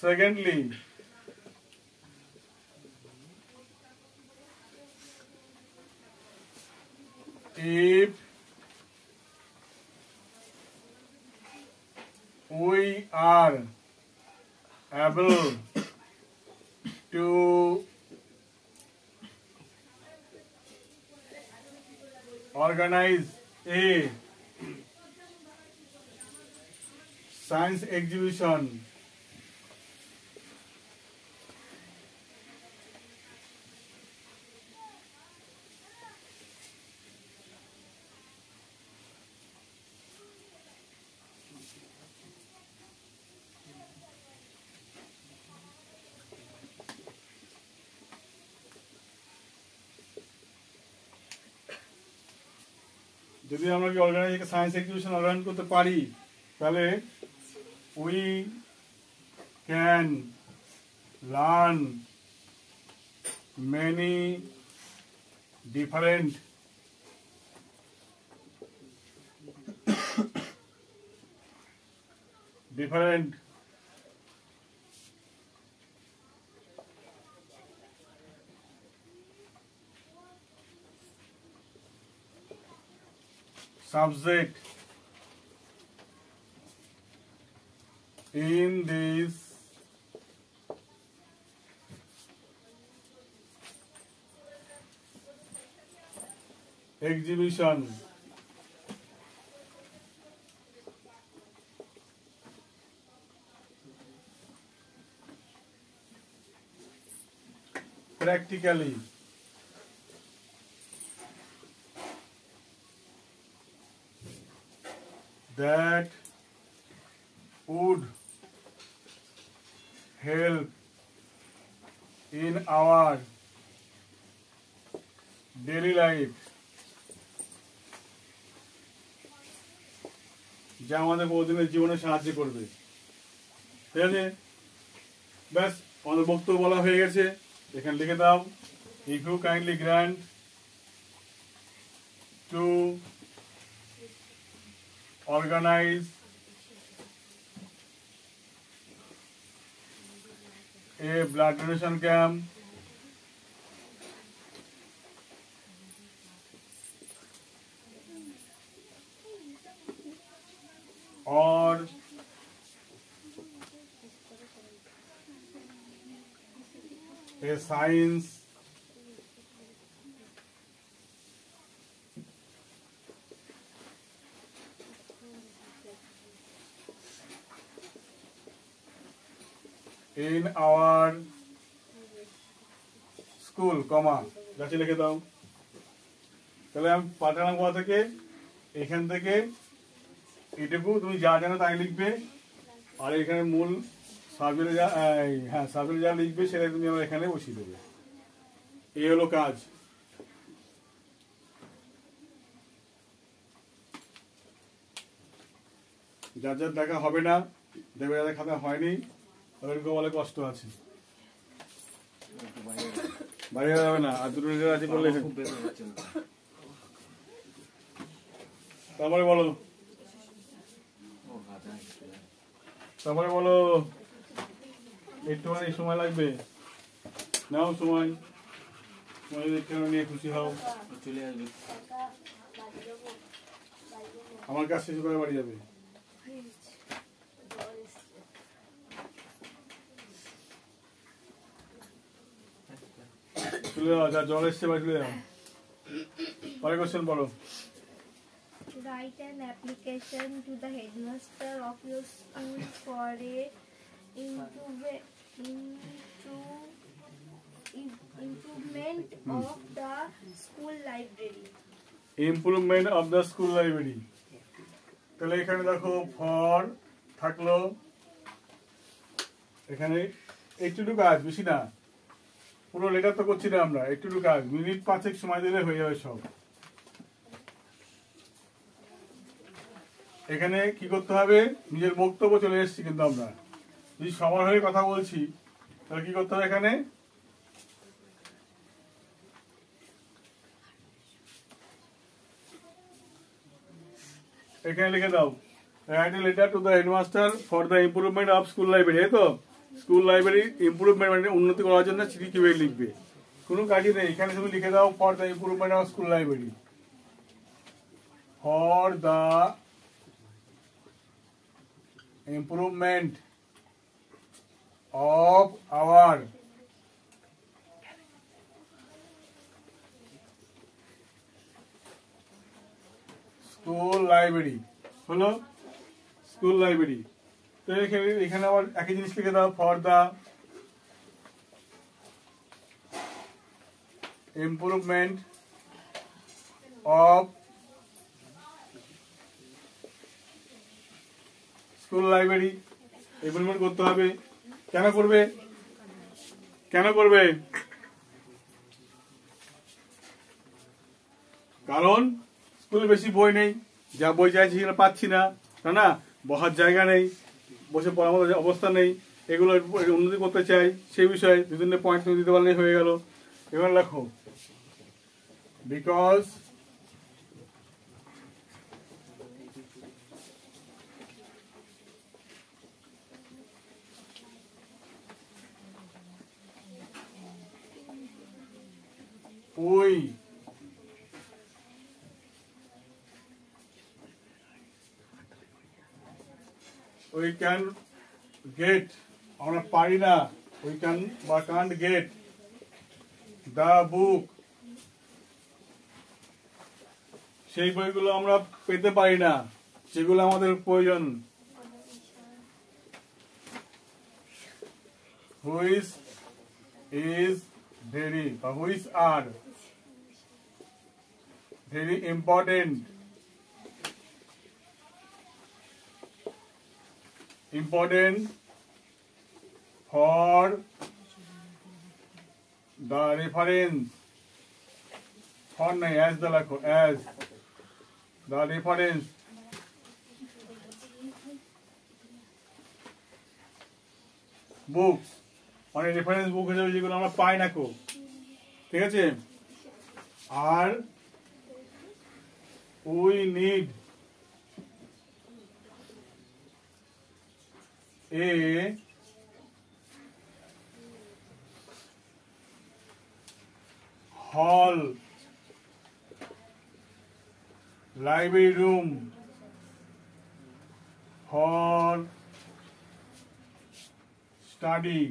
Secondly, if we are able to organize a science exhibition যদি আমরা কি অর্গানাইজ একটা সায়েন্স এক্সিবিশন অর্গানাইজ করতে পারি তাহলে we can learn many different subject in this exhibition. Practically that would help in our daily life, যা আমাদের প্রতিদিনের জীবনে সাহায্য করবে। ঠিক আছে? ব্যাস আমাদের বক্তব্য বলা হয়ে গেছে, এখানে লিখে দাও, if you kindly grant to organise a blood donation camp or a science in our school, কমা গাছে লিখে দাও। তাহলে আমি পাঠালাম কোথা থেকে, এখান থেকে এইটুকু তুমি যা জানো তাই লিখবে, আর এখানে মূল সাবজেক্টে যা সাবজেক্টে যা লিখবে সেটা তুমি আমার এখানে বসিয়ে দেবে। এই হলো কাজ। যার যার দেখা হবে না, দেখবে যাদের খাতা হয়নি ওদেরকে বলে কষ্ট আছে, বাইরে যাবে না। আর দুটো লিটার আছে বললে তারপরে বলো, তারপরে বলো, একটুখানি সময় লাগবে, নাও সময়, নিয়ে খুশি হও, চলে আসবে। আমার কাজ শেষ করে বাড়ি যাবে। চলে যাও, যা জল এসছে বাড়ি চলে যাও। পরে কোশ্চেন বলো। Write an application to the headmaster of your school for a improvement of the school library. Improvement of the school library. তাহলে এখানে দেখো ফর থাকলো, এখানে একটু কাজ, বেশি না, পুরো লেটার তো করছি না আমরা, একটু কাজ, মিনিট 5 সময় দিলে হয়ে যাবে সব। এখানে কি করতে হবে, নিজের বক্তব্য চলে এসেছি, কিন্তু আমরা যদি সবার হয়ে কথা বলছি তাহলে কি করতে হবে, এখানে এখানে লিখে দাও, write a letter to the headmaster for the improvement of school library. এই তো স্কুল লাইব্রেরি ইমপ্রুভমেন্ট মানে উন্নতি করার জন্য চিঠি কিভাবে লিখবে, কোনো কাজই নেই, এখানে তুমি লিখে দাও for the improvement of school library, for the improvement of our school library। হলো স্কুল লাইব্রেরি। তো এখানে আবার একই জিনিস লিখে দাও, for the improvement of school library. Improvement করতে হবে। কেন করবে, কেন করবে, কারণ স্কুলে বেশি বই নেই, যা বই চাইছি সেগুলো পাচ্ছি না, তাই না, বসার জায়গা নেই, বসে পড়ার মতো অবস্থা নেই, এগুলো উন্নতি করতে চাই, সেই বিষয়ে বিভিন্ন পয়েন্ট তুমি দিতে পারলেই হয়ে গেল। এবার লেখো, বিকজ we can get, আমরা পারি না, we can বা can't get the book, সেই বইগুলো আমরা পেতে পারি না যেগুলো আমাদের প্রয়োজন, which is very বা which are very important for the reference, for নাই as the লেখো, as the reference বুকস, মানে রেফারেন্স বুক হিসেবে যেগুলো আমরা পাই না কো, ঠিক আছে। আর we need a hall library room for study,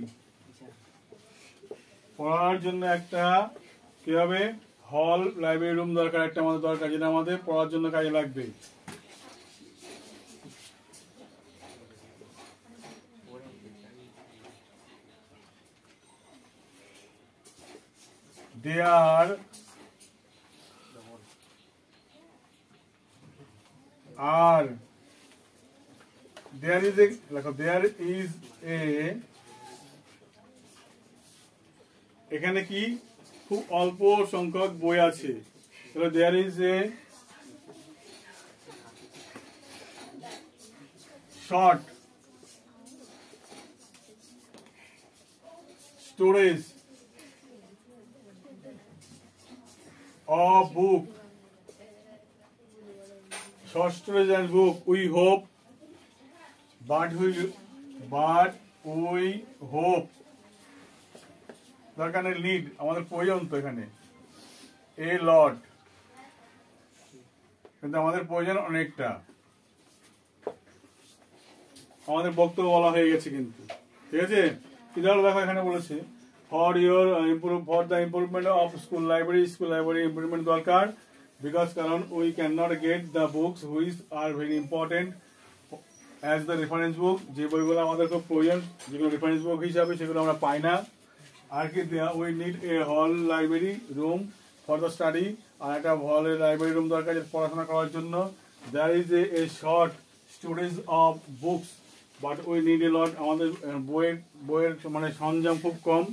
পড়ার জন্য একটা কি হবে, হল লাইব্রেরি রুম দরকার, একটা আমাদের দরকার, যেটা আমাদের পড়ার জন্য কাজে লাগবে। There are there is a এখানে কি খুব অল্প সংখ্যক বই আছে, তাহলে there is a short storage of book, short storage and book, we hope, but we hope, দরকার নেই লিড, আমাদের প্রয়োজন তো এখানে এ লট, কিন্তু আমাদের প্রয়োজন অনেকটা, আমাদের বক্তব্য বলা হয়ে গেছে কিন্তু, ঠিক আছে। ইদার দেখো এখানে বলেছে for the improvement of school library improvement দরকার, বিকজ কারণ we can not get the books which are very important as the reference বুক, যে বইগুলো আমাদের খুব প্রয়োজন, যেগুলো রেফারেন্স বুক হিসাবে সেগুলো আমরা পাই না। আর কি we need a hall library room for the study, আর একটা হলের লাইব্রেরি রুম দরকার পড়াশোনা করার জন্য। There is a short storage of books but we need a lot, আমাদের বইয়ের মানে সরঞ্জাম খুব কম,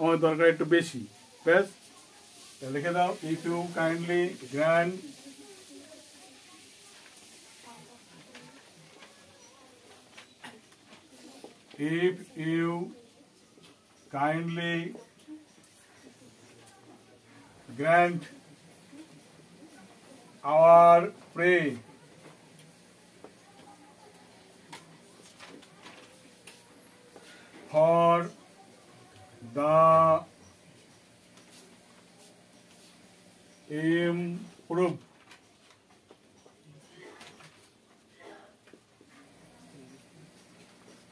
আমাদের দরকার একটু বেশি। ব্যাস লিখে দাও, if you kindly grant if you kindly grant our prayer for the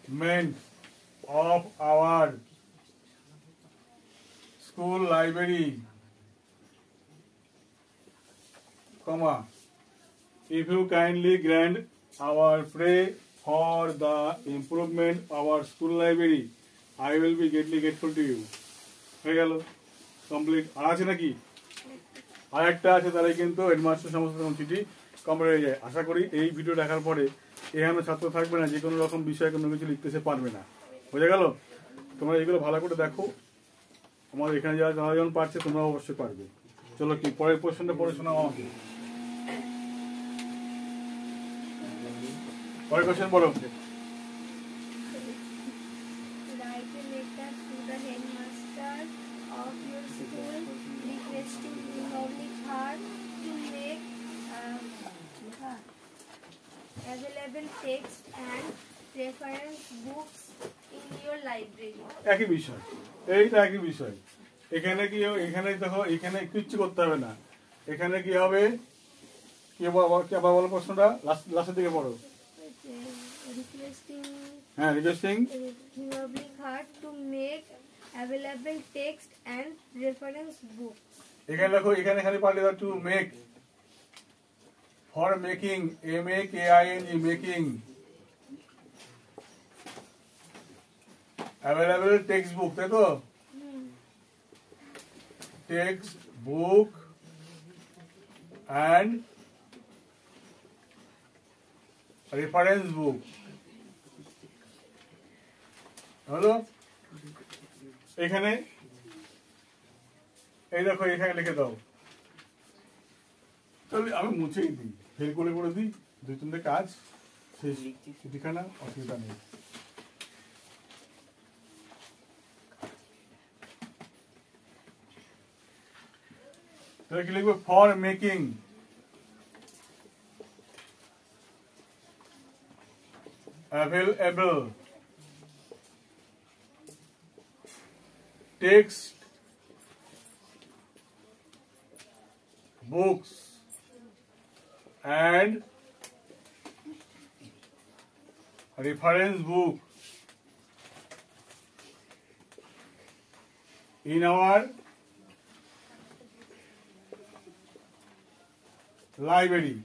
improvement of our school library, comma, if you kindly grant our prayer for the improvement of our school library, I will be greatly grateful to you. হয়ে গেল complete. আর আছে নাকি? আর একটা আছে, তাহলে কিন্তু headmaster সমস্ত চিঠি কমপ্লিট হয়ে যায়। আশা করি এই ভিডিও দেখার পরে এখানে ছাত্র থাকবে না যে কোনো রকম বিষয়ে কোনো কিছু লিখতে সে পারবে না। বুঝে গেল? তোমরা এগুলো ভালো করে দেখো, আমার এখানে যারা যেমন পারছে তোমরা অবশ্যই পারবে। চলো কি পরের প্রশ্নটা পড়ে শোনাও আমাকে। পরের কোশ্চেন বলো। Available text and reference books in your library. একই বিষয়, এইটা একই বিষয়। এখানে কি এখানে দেখো, এখানে কিচ্ছু করতে হবে না। এখানে কি হবে, কি আবার বলো প্রশ্নটা, লাস্টের দিকে পড়ো। হ্যাঁ, requesting Public Heart to make available text and reference books. এখানে দেখো, এখানে খালি পারলে to make, for making, M-A-K-I-N-G, making available textbook, তাই তো? Textbook and reference book, হলো? এখানে এই দেখো, এখানে লিখে দাও। তাহলে আমি মুছেই দিই, ফেল করে দিই, দুই তিনটে কাজ শেষ, চিঠিখানা, অসুবিধা নেই। তাহলে কি লিখবো? For making available text books and reference book in our library.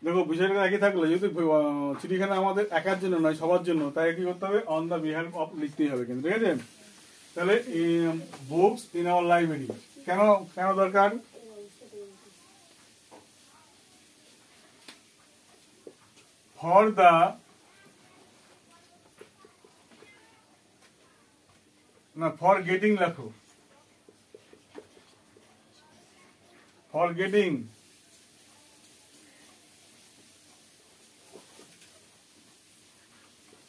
দেখো বিষয়টা একই থাকলো, যেহেতু চিঠিখানা আমাদের একার জন্য নয়, সবার জন্য, তাই কি করতে হবে? অন দ্য বিহাফ অফ লিখতেই হবে কিন্তু, ঠিক আছে? তাহলে বুকস ইন আওয়ার লাইব্রেরি কেন কেন দরকার? ফর দ্য ফর গেটিং লেখো, ফর গেটিং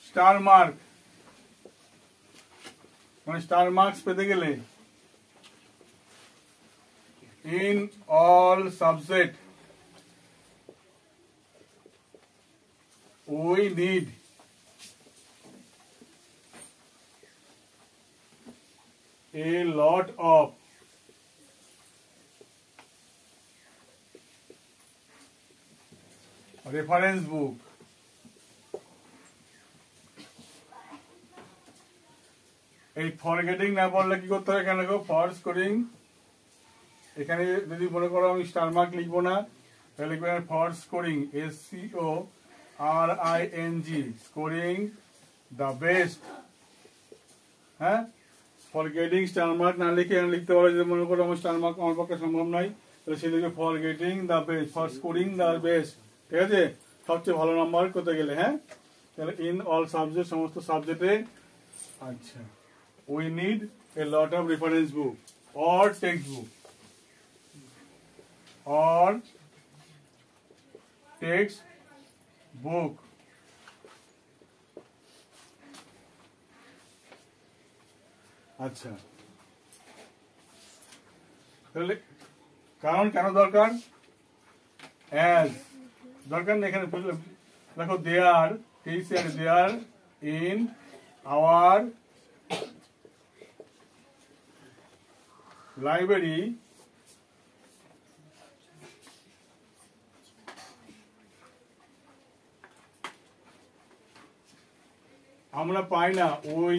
স্টার মার্ক, মানে স্টার মার্কস পেতে গেলে in all subject we need a lot of reference book. এই ফরগেটিং না বললে কি করতে হবে? এখানে ফর স্কোরিং, এখানে যদি মনে করো আমি স্টার মার্ক লিখবো না, তাহলে লিখবে for scoring, SCORING, scoring the best. হ্যাঁ, ফরগেটিং স্টার মার্ক না লিখে এখানে লিখতে পারো, যদি মনে করো আমার স্টার মার্ক আমার পক্ষে সম্ভব নয়, তাহলে সে লিখবে forgetting the best, for scoring the best, ঠিক আছে? সবচেয়ে ভালো নাম্বার করতে গেলে। হ্যাঁ, তাহলে ইন অল সাবজেক্ট, সমস্ত সাবজেক্টে। আচ্ছা, we need a lot of reference book or textbook or textbook. আচ্ছা, তাহলে কারণ কেন দরকার? as দরকার না, এখানে দেখো দেয়ার, দেয়ার ইন আওয়ার লাইব্রেরি আমরা পাই না, ওই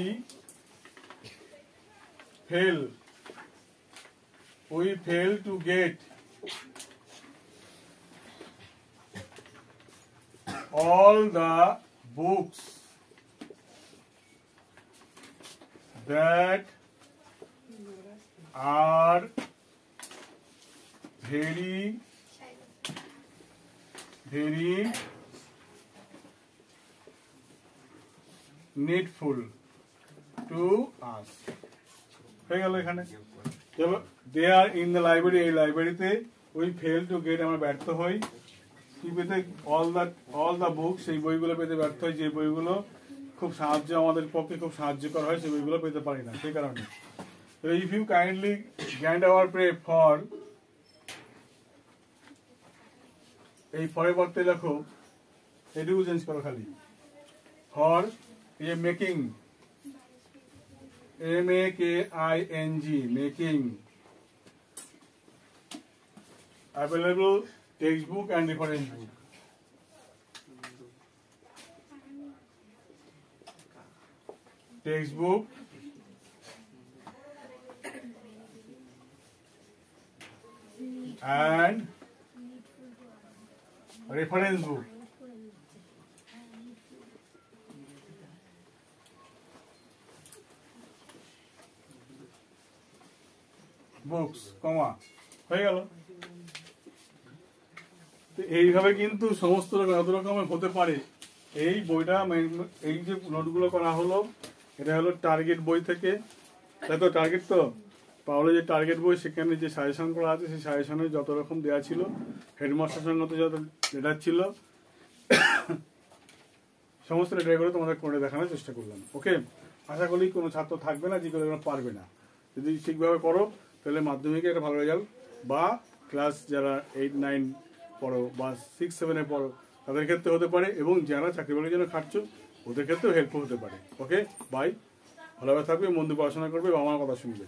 fail to get all the books that are very needful to us. হয়ে গেল এখানে। চলো, দে আর ইন দ্য লাইব্রেরি, এই লাইব্রেরিতে উই ফেল টু গেট, আমরা ব্যর্থ হই কি পেতে? অল দ্য বুক, সেই বইগুলো পেতে ব্যর্থ হয় যে বইগুলো খুব আমাদের পক্ষে খুব সাহায্যকর হয়, সেই বইগুলো পেতে পারি না, সেই কারণে। If you kindly grand hour pray for, এই ফরের পরতে লেখো, এটুকু চেঞ্জ করো খালি, for making, MAKING, making available textbook and reference book. Textbook and reference book. Books, কমা, হয়ে গেল। এইভাবে কিন্তু সমস্ত যত রকমের হতে পারে। এই বইটা, এই যে নোটগুলো করা হলো, এটা হলো টার্গেট বই থেকে, তাই তো? টার্গেট তো পাওয়ালো, যে টার্গেট বই, সেখানে যে সাজেশন করা আছে, সেই সাজেশনে যত রকম দেওয়া ছিল, হেডমাস্টার সঙ্গে যত লেটার ছিল, সমস্ত লেটারগুলো তোমাদের করে দেখানোর চেষ্টা করলাম। ওকে, আশা করি কোনো ছাত্র থাকবে না যেগুলো পারবে না। যদি ঠিকভাবে করো, তাহলে মাধ্যমিকে একটা ভালো রেজাল্ট বা ক্লাস যারা 8-9 পড়ো বা 6-7 পড়ো তাদের ক্ষেত্রে হতে পারে, এবং যারা চাকরি বাকরির জন্য খাটছো ওদের ক্ষেত্রেও হেল্পফুল হতে পারে। ওকে বাই, ভালোভাবে থাকবে, মন দিয়ে পড়াশোনা করবে এবং আমার কথা শুনবে।